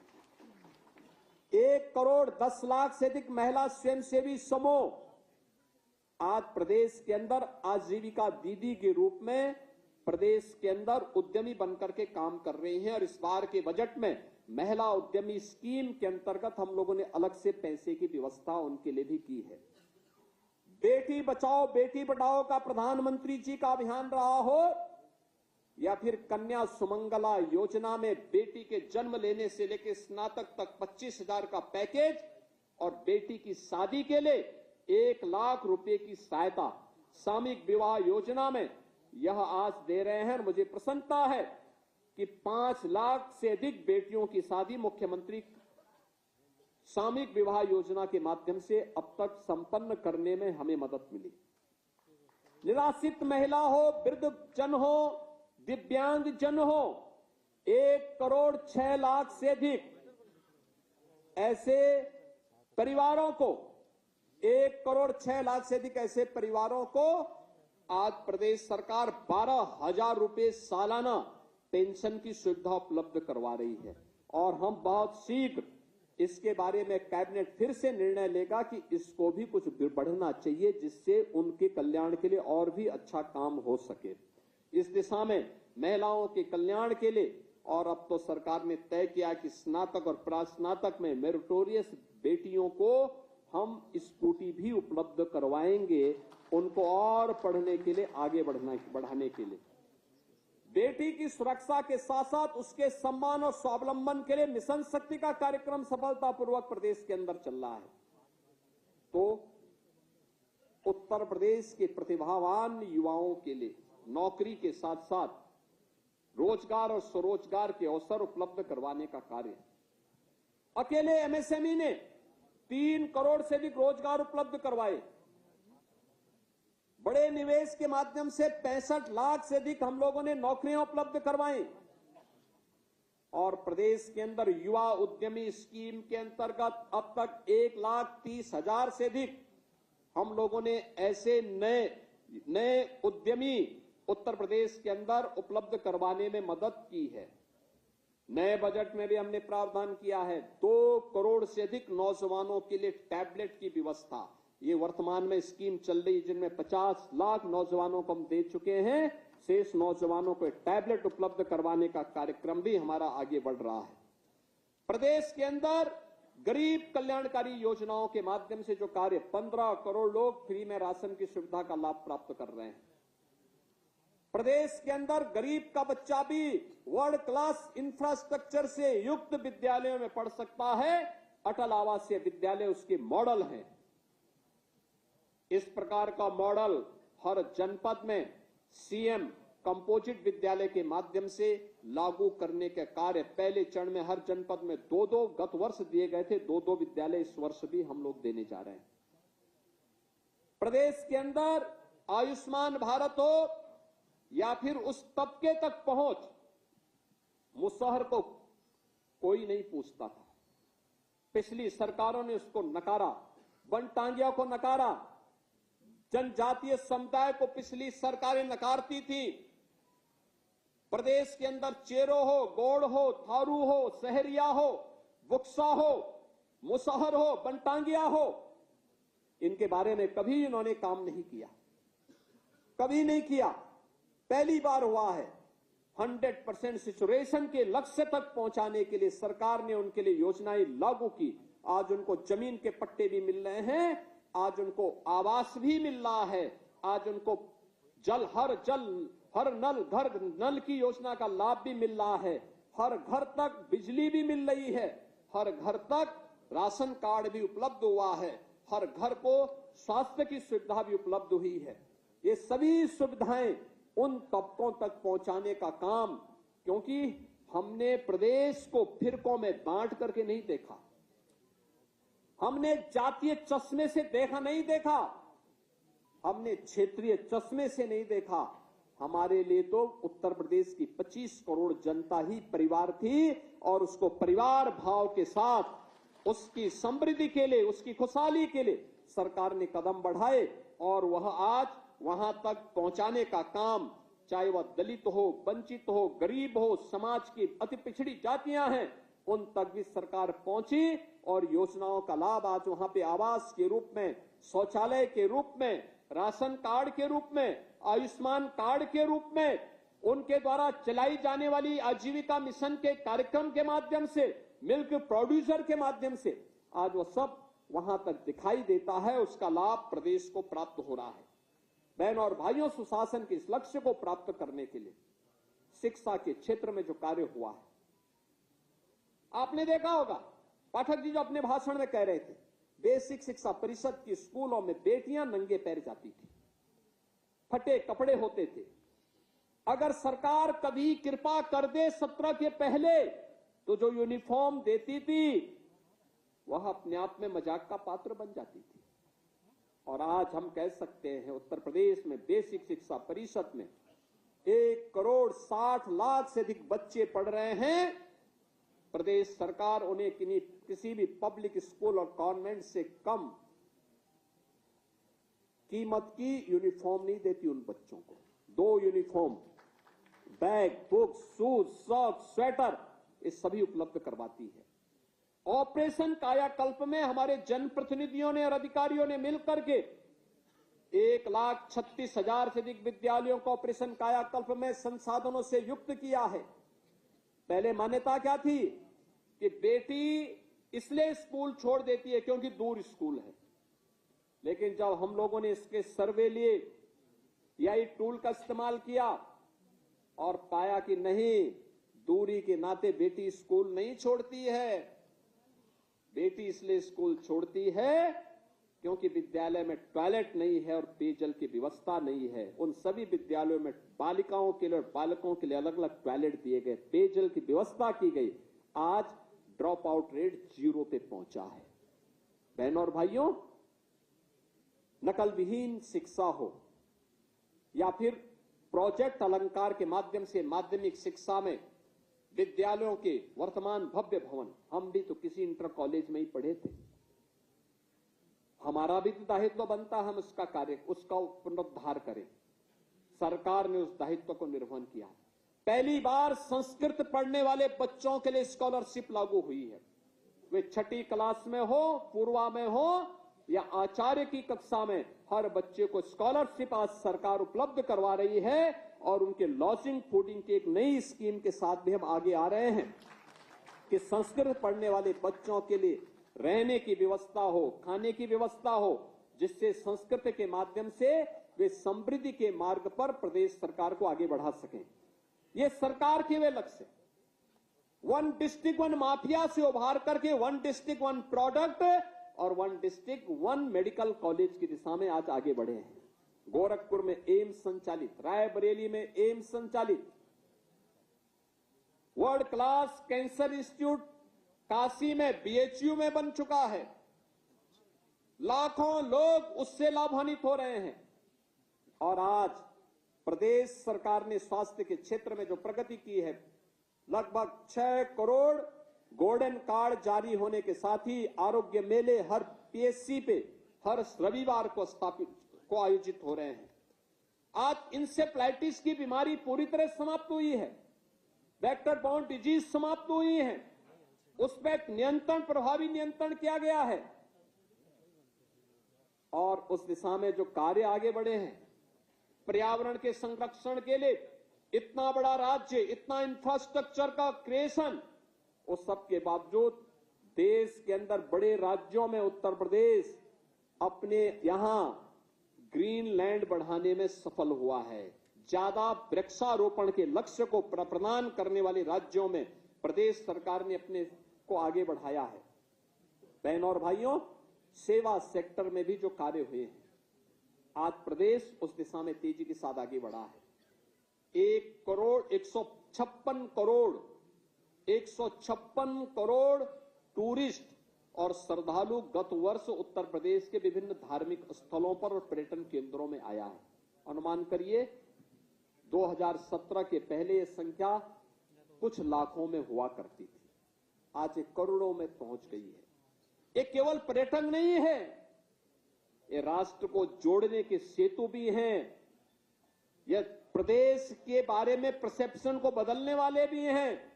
S1: 1,10,00,000 से अधिक महिला स्वयंसेवी समूह आज प्रदेश के अंदर आजीविका दीदी के रूप में प्रदेश के अंदर उद्यमी बनकर के काम कर रही हैं। और इस बार के बजट में महिला उद्यमी स्कीम के अंतर्गत हम लोगों ने अलग से पैसे की व्यवस्था उनके लिए भी की है। बेटी बचाओ बेटी पढ़ाओ का प्रधानमंत्री जी का अभियान रहा हो या फिर कन्या सुमंगला योजना में बेटी के जन्म लेने से लेकर स्नातक तक 25,000 का पैकेज और बेटी की शादी के लिए 1 लाख रुपए की सहायता, सामूहिक विवाह योजना में यह आज दे रहे हैं। मुझे प्रसन्नता है कि 5 लाख से अधिक बेटियों की शादी मुख्यमंत्री सामूहिक विवाह योजना के माध्यम से अब तक संपन्न करने में हमें मदद मिली। निराश्रित महिला हो, वृद्ध जन हो, दिव्यांग जन हो, 1,06,00,000 से अधिक ऐसे परिवारों को, 1,06,00,000 से अधिक ऐसे परिवारों को आज प्रदेश सरकार 12,000 रुपए सालाना पेंशन की सुविधा उपलब्ध करवा रही है। और हम बहुत शीघ्र इसके बारे में कैबिनेट फिर से निर्णय लेगा कि इसको भी कुछ बढ़ना चाहिए, जिससे उनके कल्याण के लिए और भी अच्छा काम हो सके। इस दिशा में महिलाओं के कल्याण के लिए और अब तो सरकार ने तय किया कि स्नातक और प्रास्नातक में मेरिटोरियस बेटियों को हम स्कूटी भी उपलब्ध करवाएंगे, उनको और पढ़ने के लिए आगे बढ़ाने के लिए। बेटी की सुरक्षा के साथ साथ उसके सम्मान और स्वावलंबन के लिए मिशन शक्ति का कार्यक्रम सफलतापूर्वक प्रदेश के अंदर चल रहा है। तो उत्तर प्रदेश के प्रतिभावान युवाओं के लिए नौकरी के साथ साथ रोजगार और स्वरोजगार के अवसर उपलब्ध करवाने का कार्य, अकेले एमएसएमई ने 3 करोड़ से अधिक रोजगार उपलब्ध करवाए। बड़े निवेश के माध्यम से 65 लाख से अधिक हम लोगों ने नौकरियां उपलब्ध करवाई। और प्रदेश के अंदर युवा उद्यमी स्कीम के अंतर्गत अब तक 1,30,000 से अधिक हम लोगों ने ऐसे नए उद्यमी उत्तर प्रदेश के अंदर उपलब्ध करवाने में मदद की है। नए बजट में भी हमने प्रावधान किया है 2 करोड़ से अधिक नौजवानों के लिए टैबलेट की व्यवस्था। ये वर्तमान में स्कीम चल रही है, जिनमें 50 लाख नौजवानों को हम दे चुके हैं। शेष नौजवानों को टैबलेट उपलब्ध करवाने का कार्यक्रम भी हमारा आगे बढ़ रहा है। प्रदेश के अंदर गरीब कल्याणकारी योजनाओं के माध्यम से जो कार्य, 15 करोड़ लोग फ्री में राशन की सुविधा का लाभ प्राप्त कर रहे हैं। प्रदेश के अंदर गरीब का बच्चा भी वर्ल्ड क्लास इंफ्रास्ट्रक्चर से युक्त विद्यालयों में पढ़ सकता है। अटल आवासीय विद्यालय उसके मॉडल हैं। इस प्रकार का मॉडल हर जनपद में सीएम कंपोजिट विद्यालय के माध्यम से लागू करने के कार्य पहले चरण में हर जनपद में 2-2 गत वर्ष दिए गए थे, 2-2 विद्यालय इस वर्ष भी हम लोग देने जा रहे हैं। प्रदेश के अंदर आयुष्मान भारत हो या फिर उस तबके तक पहुंच, मुसहर को कोई नहीं पूछता था। पिछली सरकारों ने उसको नकारा, वनटांगिया को नकारा, जनजातीय समुदाय को पिछली सरकारें नकारती थी। प्रदेश के अंदर चेरो हो, गोड़ हो, थारू हो, सहरिया हो, बुक्सा हो, मुसहर हो, वनटांगिया हो, इनके बारे में कभी इन्होंने काम नहीं किया, कभी नहीं किया। पहली बार हुआ है। 100% सिचुएशन के लक्ष्य तक पहुंचाने के लिए सरकार ने उनके लिए योजनाएं लागू की। आज उनको जमीन के पट्टे भी मिल रहे हैं, आज उनको आवास भी मिल रहा है, आज उनको हर घर नल की योजना का लाभ भी मिल रहा है, हर घर तक बिजली भी मिल रही है, हर घर तक राशन कार्ड भी उपलब्ध हुआ है, हर घर को स्वास्थ्य की सुविधा भी उपलब्ध हुई है। ये सभी सुविधाएं उन तबकों तक पहुंचाने का काम, क्योंकि हमने प्रदेश को फिरकों में बांट करके नहीं देखा, हमने जातीय चश्मे से नहीं देखा, हमने क्षेत्रीय चश्मे से नहीं देखा। हमारे लिए तो उत्तर प्रदेश की 25 करोड़ जनता ही परिवार थी और उसको परिवार भाव के साथ उसकी समृद्धि के लिए, उसकी खुशहाली के लिए सरकार ने कदम बढ़ाए और वह आज वहां तक पहुंचाने का काम, चाहे वह दलित हो, वंचित हो, गरीब हो, समाज की अति पिछड़ी जातियां हैं, उन तक भी सरकार पहुंची और योजनाओं का लाभ आज वहां पे आवास के रूप में, शौचालय के रूप में, राशन कार्ड के रूप में, आयुष्मान कार्ड के रूप में, उनके द्वारा चलाई जाने वाली आजीविका मिशन के कार्यक्रम के माध्यम से, मिल्क प्रोड्यूसर के माध्यम से आज वो सब वहां तक दिखाई देता है। उसका लाभ प्रदेश को प्राप्त हो रहा है। बहनों और भाइयों, सुशासन के इस लक्ष्य को प्राप्त करने के लिए शिक्षा के क्षेत्र में जो कार्य हुआ है, आपने देखा होगा पाठक जी जो अपने भाषण में कह रहे थे, बेसिक शिक्षा परिषद की स्कूलों में बेटियां नंगे पैर जाती थी, फटे कपड़े होते थे। अगर सरकार कभी कृपा कर दे 17 के पहले तो जो यूनिफॉर्म देती थी वह अपने आप में मजाक का पात्र बन जाती थी। और आज हम कह सकते हैं उत्तर प्रदेश में बेसिक शिक्षा परिषद में 1,60,00,000 से अधिक बच्चे पढ़ रहे हैं। प्रदेश सरकार उन्हें किसी भी पब्लिक स्कूल और कॉन्वेंट से कम कीमत की यूनिफॉर्म नहीं देती उन बच्चों को। 2 uniform, bag, books, shoes, socks, sweater, ये सभी उपलब्ध करवाती है। ऑपरेशन कायाकल्प में हमारे जनप्रतिनिधियों ने और अधिकारियों ने मिलकर के 1,36,000 से अधिक विद्यालयों को ऑपरेशन कायाकल्प में संसाधनों से युक्त किया है। पहले मान्यता क्या थी कि बेटी इसलिए स्कूल छोड़ देती है क्योंकि दूर स्कूल है, लेकिन जब हम लोगों ने इसके सर्वे लिए या ये टूल का इस्तेमाल किया और पाया कि नहीं, दूरी के नाते बेटी स्कूल नहीं छोड़ती है। बेटी इसलिए स्कूल छोड़ती है क्योंकि विद्यालय में टॉयलेट नहीं है और पेयजल की व्यवस्था नहीं है। उन सभी विद्यालयों में बालिकाओं के लिए और बालकों के लिए अलग अलग टॉयलेट दिए गए, पेयजल की व्यवस्था की गई। आज ड्रॉप आउट रेट 0 पे पहुंचा है। बहनों और भाइयों, नकल विहीन शिक्षा हो या फिर प्रोजेक्ट अलंकार के माध्यम से माध्यमिक शिक्षा में विद्यालयों के वर्तमान भव्य भवन, हम भी तो किसी इंटर कॉलेज में ही पढ़े थे। हमारा भी तो दायित्व बनता है हम उसका पुनरुद्धार करें। सरकार ने उस दायित्व को निर्वहन किया। पहली बार संस्कृत पढ़ने वाले बच्चों के लिए स्कॉलरशिप लागू हुई है। वे 6ठी क्लास में हो, पूर्वा में हो या आचार्य की कक्षा में, हर बच्चे को स्कॉलरशिप आज सरकार उपलब्ध करवा रही है। और उनके लॉजिंग फूडिंग की एक नई स्कीम के साथ भी हम आगे आ रहे हैं कि संस्कृत पढ़ने वाले बच्चों के लिए रहने की व्यवस्था हो, खाने की व्यवस्था हो, जिससे संस्कृत के माध्यम से वे समृद्धि के मार्ग पर प्रदेश सरकार को आगे बढ़ा सकें। ये सरकार के वे लक्ष्य, 1 डिस्ट्रिक्ट 1 माफिया से उभार करके 1 डिस्ट्रिक्ट 1 प्रोडक्ट और 1 डिस्ट्रिक्ट 1 मेडिकल कॉलेज की दिशा में आज आगे बढ़े हैं। गोरखपुर में एम्स संचालित, रायबरेली में एम्स संचालित, world class cancer institute Kashi में BHU में बन चुका है। लाखों लोग उससे लाभान्वित हो रहे हैं। और आज प्रदेश सरकार ने स्वास्थ्य के क्षेत्र में जो प्रगति की है, लगभग 6 करोड़ गोल्डन कार्ड जारी होने के साथ ही आरोग्य मेले हर पीएचसी पे हर रविवार को आयोजित हो रहे हैं। आज इंसेफ्लाइटिस की बीमारी पूरी तरह समाप्त हुई है, वेक्टर बाउंड डिजीज समाप्त हुई है, उस पर नियंत्रण, प्रभावी नियंत्रण किया गया है। और उस दिशा में जो कार्य आगे बढ़े हैं, पर्यावरण के संरक्षण के लिए इतना बड़ा राज्य, इतना इंफ्रास्ट्रक्चर का क्रिएशन, उस सब के बावजूद देश के अंदर बड़े राज्यों में उत्तर प्रदेश अपने यहां ग्रीन लैंड बढ़ाने में सफल हुआ है। ज्यादा वृक्षारोपण के लक्ष्य को प्रदान करने वाले राज्यों में प्रदेश सरकार ने अपने को आगे बढ़ाया है। बहनों और भाइयों, सेवा सेक्टर में भी जो कार्य हुए हैं, आज प्रदेश उस दिशा में तेजी के साथ आगे बढ़ा है। 156 करोड़ टूरिस्ट और श्रद्धालु गत वर्ष उत्तर प्रदेश के विभिन्न धार्मिक स्थलों पर और पर्यटन केंद्रों में आया है। अनुमान करिए 2017 के पहले यह संख्या कुछ लाखों में हुआ करती थी, आज 1 करोड़ों में पहुंच गई है। ये केवल पर्यटन नहीं है, ये राष्ट्र को जोड़ने के सेतु भी हैं। यह प्रदेश के बारे में परसेप्शन को बदलने वाले भी हैं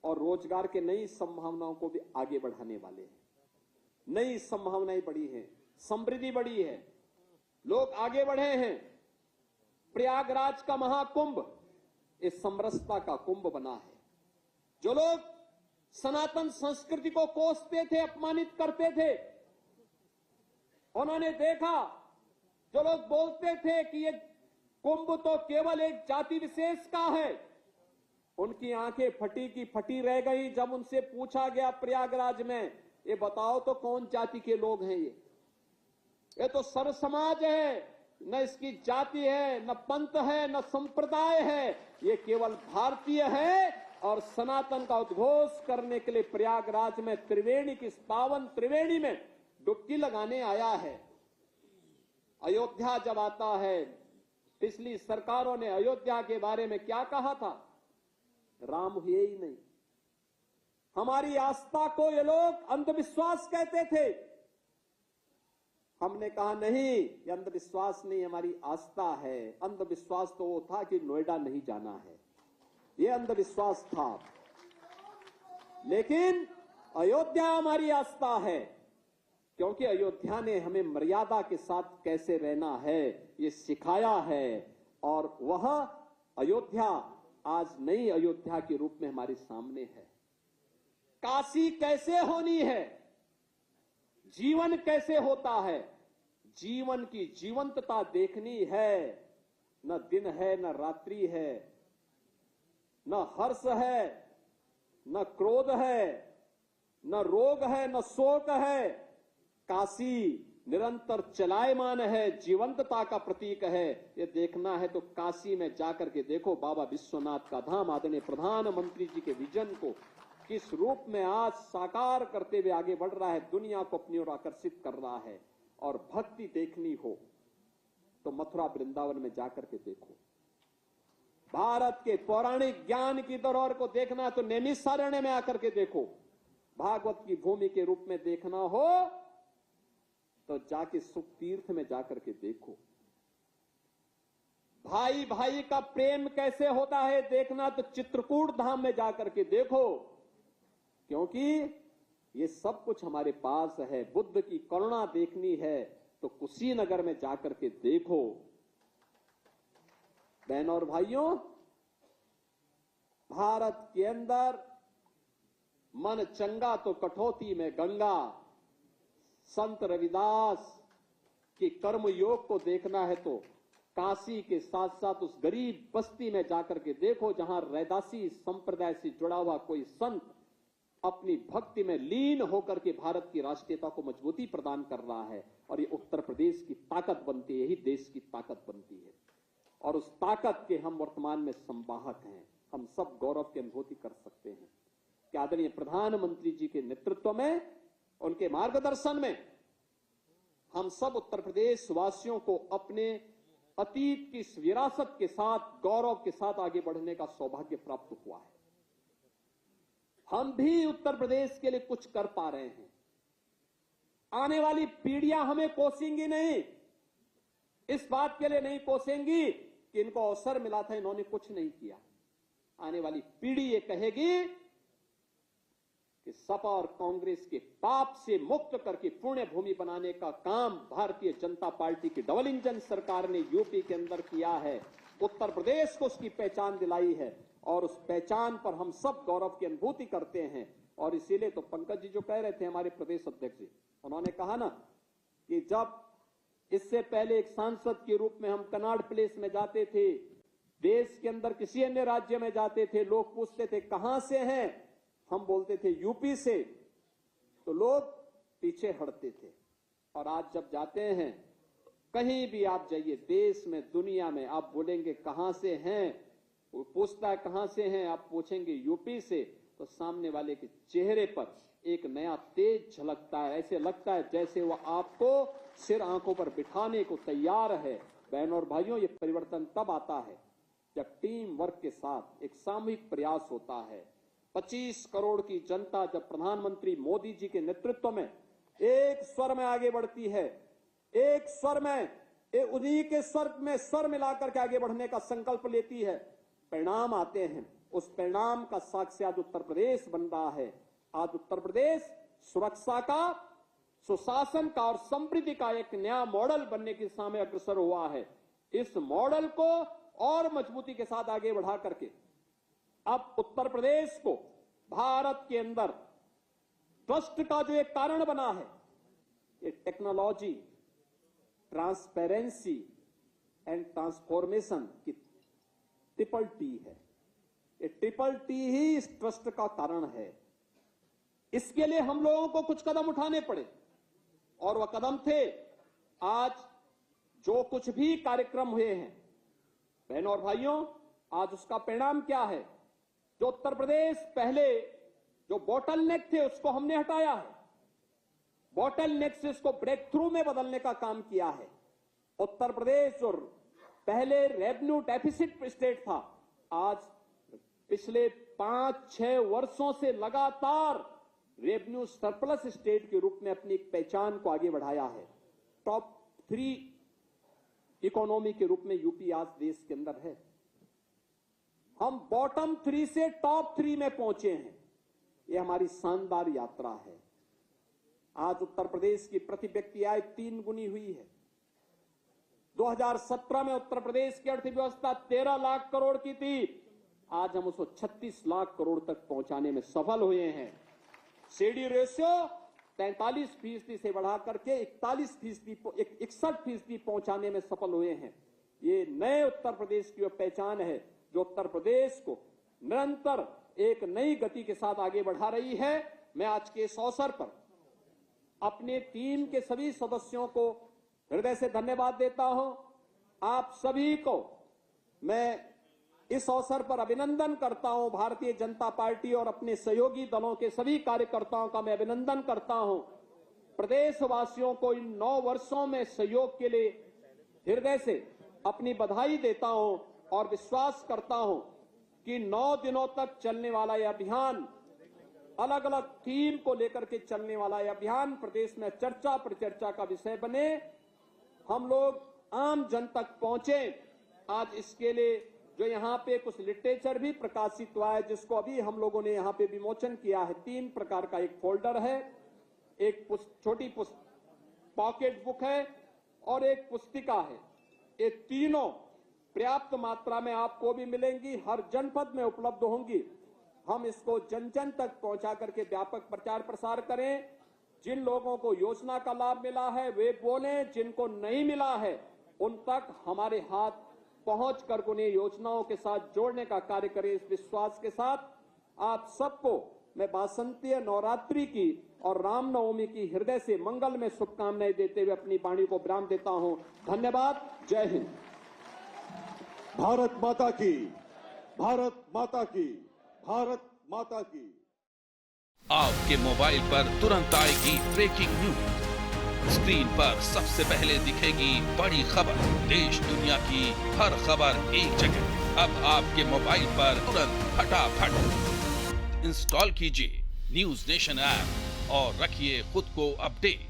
S1: और रोजगार के नई संभावनाओं को भी आगे बढ़ाने वाले हैं। नई संभावनाएं बढ़ी हैं, समृद्धि बढ़ी है, लोग आगे बढ़े हैं। प्रयागराज का महाकुंभ इस समरसता का कुंभ बना है। जो लोग सनातन संस्कृति को कोसते थे, अपमानित करते थे, उन्होंने देखा, जो लोग बोलते थे कि ये कुंभ तो केवल एक जाति विशेष का है, उनकी आंखें फटी की फटी रह गई जब उनसे पूछा गया प्रयागराज में, ये बताओ तो कौन जाति के लोग हैं? ये तो सर्व समाज है, न इसकी जाति है, न पंथ है, न संप्रदाय है, ये केवल भारतीय है। और सनातन का उद्घोष करने के लिए प्रयागराज में त्रिवेणी की पावन त्रिवेणी में डुबकी लगाने आया है। अयोध्या जब आता है, पिछली सरकारों ने अयोध्या के बारे में क्या कहा था? राम हुए ही नहीं। हमारी आस्था को ये लोग अंधविश्वास कहते थे। हमने कहा नहीं, ये अंधविश्वास नहीं, हमारी आस्था है। अंधविश्वास तो वो था कि नोएडा नहीं जाना है, ये अंधविश्वास था। लेकिन अयोध्या हमारी आस्था है, क्योंकि अयोध्या ने हमें मर्यादा के साथ कैसे रहना है ये सिखाया है। और वह अयोध्या आज नई अयोध्या के रूप में हमारे सामने है। काशी कैसे होनी है, जीवन कैसे होता है, जीवन की जीवंतता देखनी है। न दिन है, न रात्रि है, न हर्ष है, न क्रोध है, न रोग है, न शोक है। काशी निरंतर चलायमान है, जीवंतता का प्रतीक है। ये देखना है तो काशी में जाकर के देखो बाबा विश्वनाथ का धाम। आदरणीय प्रधानमंत्री जी के विजन को किस रूप में आज साकार करते हुए आगे बढ़ रहा है, दुनिया को अपनी ओर आकर्षित कर रहा है। और भक्ति देखनी हो तो मथुरा वृंदावन में जाकर के देखो। भारत के पौराणिक ज्ञान की धरोहर को देखना है तो नैमिषारण्य में आकर के देखो। भागवत की भूमि के रूप में देखना हो तो जाके सुख तीर्थ में जाकर के देखो। भाई भाई का प्रेम कैसे होता है देखना तो चित्रकूट धाम में जाकर के देखो, क्योंकि ये सब कुछ हमारे पास है। बुद्ध की करुणा देखनी है तो कुशीनगर में जाकर के देखो। बहनों और भाइयों, भारत के अंदर मन चंगा तो कठौती में गंगा। संत रविदास की कर्म योग को देखना है तो काशी के साथ साथ उस गरीब बस्ती में जाकर के देखो, जहां रैदासी संप्रदाय से जुड़ा हुआ कोई संत अपनी भक्ति में लीन होकर के भारत की राष्ट्रीयता को मजबूती प्रदान कर रहा है। और ये उत्तर प्रदेश की ताकत बनती है, यही देश की ताकत बनती है। और उस ताकत के हम वर्तमान में संवाहक हैं। हम सब गौरव की अनुभूति कर सकते हैं कि आदरणीय प्रधानमंत्री जी के नेतृत्व में, उनके मार्गदर्शन में हम सब उत्तर प्रदेश वासियों को अपने अतीत की इस विरासत के साथ गौरव के साथ आगे बढ़ने का सौभाग्य प्राप्त हुआ है। हम भी उत्तर प्रदेश के लिए कुछ कर पा रहे हैं। आने वाली पीढ़ियां हमें कोसेंगी नहीं, इस बात के लिए नहीं कोसेंगी कि इनको अवसर मिला था, इन्होंने कुछ नहीं किया। आने वाली पीढ़ी ये कहेगी कि सपा और कांग्रेस के पाप से मुक्त करके पुण्य भूमि बनाने का काम भारतीय जनता पार्टी की डबल इंजन सरकार ने यूपी के अंदर किया है। उत्तर प्रदेश को उसकी पहचान दिलाई है और उस पहचान पर हम सब गौरव की अनुभूति करते हैं। और इसीलिए तो पंकज जी जो कह रहे थे, हमारे प्रदेश अध्यक्ष जी, उन्होंने कहा ना कि जब इससे पहले एक सांसद के रूप में हम कनाड प्लेस में जाते थे, देश के अंदर किसी अन्य राज्य में जाते थे, लोग पूछते थे कहां से हैं, हम बोलते थे यूपी से, तो लोग पीछे हटते थे। और आज जब जाते हैं, कहीं भी आप जाइए देश में दुनिया में, आप बोलेंगे कहां से हैं, वो पूछता है कहां से हैं, आप पूछेंगे यूपी से, तो सामने वाले के चेहरे पर एक नया तेज झलकता है। ऐसे लगता है जैसे वो आपको सिर आंखों पर बिठाने को तैयार है। बहनों और भाइयों, ये परिवर्तन तब आता है जब टीम वर्क के साथ एक सामूहिक प्रयास होता है। 25 करोड़ की जनता जब प्रधानमंत्री मोदी जी के नेतृत्व में एक स्वर में आगे बढ़ती है, एक स्वर में, उन्हीं के स्वर में स्वर मिलाकर के आगे बढ़ने का संकल्प लेती है, परिणाम आते हैं। उस परिणाम का साक्षी आज उत्तर प्रदेश बन रहा है। आज उत्तर प्रदेश सुरक्षा का, सुशासन का और समृद्धि का एक नया मॉडल बनने की दिशा में अग्रसर हुआ है। इस मॉडल को और मजबूती के साथ आगे बढ़ा करके अब उत्तर प्रदेश को भारत के अंदर ट्रस्ट का जो एक कारण बना है, ये टेक्नोलॉजी, ट्रांसपेरेंसी एंड ट्रांसफॉर्मेशन की ट्रिपल टी है। ये ट्रिपल टी ही इस ट्रस्ट का कारण है। इसके लिए हम लोगों को कुछ कदम उठाने पड़े और वह कदम थे आज जो कुछ भी कार्यक्रम हुए हैं। बहनों और भाइयों, आज उसका परिणाम क्या है? जो उत्तर प्रदेश पहले जो बॉटल नेक थे उसको हमने हटाया है। बॉटल नेक से इसको ब्रेक थ्रू में बदलने का काम किया है। उत्तर प्रदेश और पहले रेवेन्यू डेफिसिट स्टेट था, आज पिछले 5-6 वर्षों से लगातार रेवेन्यू सरप्लस स्टेट के रूप में अपनी पहचान को आगे बढ़ाया है। टॉप 3 इकोनॉमी के रूप में यूपी आज देश के अंदर है। हम बॉटम 3 से टॉप 3 में पहुंचे हैं। ये हमारी शानदार यात्रा है। आज उत्तर प्रदेश की प्रति व्यक्ति आय 3 गुनी हुई है। 2017 में उत्तर प्रदेश की अर्थव्यवस्था 13 लाख करोड़ की थी, आज हम उसको 36 लाख करोड़ तक पहुंचाने में सफल हुए हैं। सीडी रेशियो 43% से बढ़ा करके 61% पहुंचाने में सफल हुए हैं। ये नए उत्तर प्रदेश की पहचान है जो उत्तर प्रदेश को निरंतर एक नई गति के साथ आगे बढ़ा रही है। मैं आज के इस अवसर पर अपने टीम के सभी सदस्यों को हृदय से धन्यवाद देता हूं। आप सभी को मैं इस अवसर पर अभिनंदन करता हूं। भारतीय जनता पार्टी और अपने सहयोगी दलों के सभी कार्यकर्ताओं का मैं अभिनंदन करता हूं। प्रदेशवासियों को इन 9 वर्षों में सहयोग के लिए हृदय से अपनी बधाई देता हूं और विश्वास करता हूं कि 9 दिनों तक चलने वाला यह अभियान, अलग अलग थीम को लेकर के चलने वाला यह अभियान प्रदेश में चर्चा परिचर्चा का विषय बने, हम लोग आम जन तक पहुंचे। आज इसके लिए जो यहाँ पे कुछ लिटरेचर भी प्रकाशित हुआ है, जिसको अभी हम लोगों ने यहाँ पे विमोचन किया है। 3 प्रकार का एक फोल्डर है, एक छोटी पॉकेट बुक है और एक पुस्तिका है। ये तीनों पर्याप्त मात्रा में आपको भी मिलेंगी, हर जनपद में उपलब्ध होंगी। हम इसको जन जन तक पहुंचा करके व्यापक प्रचार प्रसार करें। जिन लोगों को योजना का लाभ मिला है वे बोलें, जिनको नहीं मिला है उन तक हमारे हाथ पहुंच कर उन्हें योजनाओं के साथ जोड़ने का कार्य करें। इस विश्वास के साथ आप सबको मैं वासंतीय नवरात्रि की और रामनवमी की हृदय से मंगल में शुभकामनाएं देते हुए अपनी वाणी को विराम देता हूं। धन्यवाद। जय हिंद।
S2: भारत माता की, भारत माता की, भारत माता की।
S3: आपके मोबाइल पर तुरंत आएगी ब्रेकिंग न्यूज। स्क्रीन पर सबसे पहले दिखेगी बड़ी खबर, देश दुनिया की हर खबर एक जगह। अब आपके मोबाइल पर तुरंत फटाफट इंस्टॉल कीजिए न्यूज नेशन ऐप और रखिए खुद को अपडेट।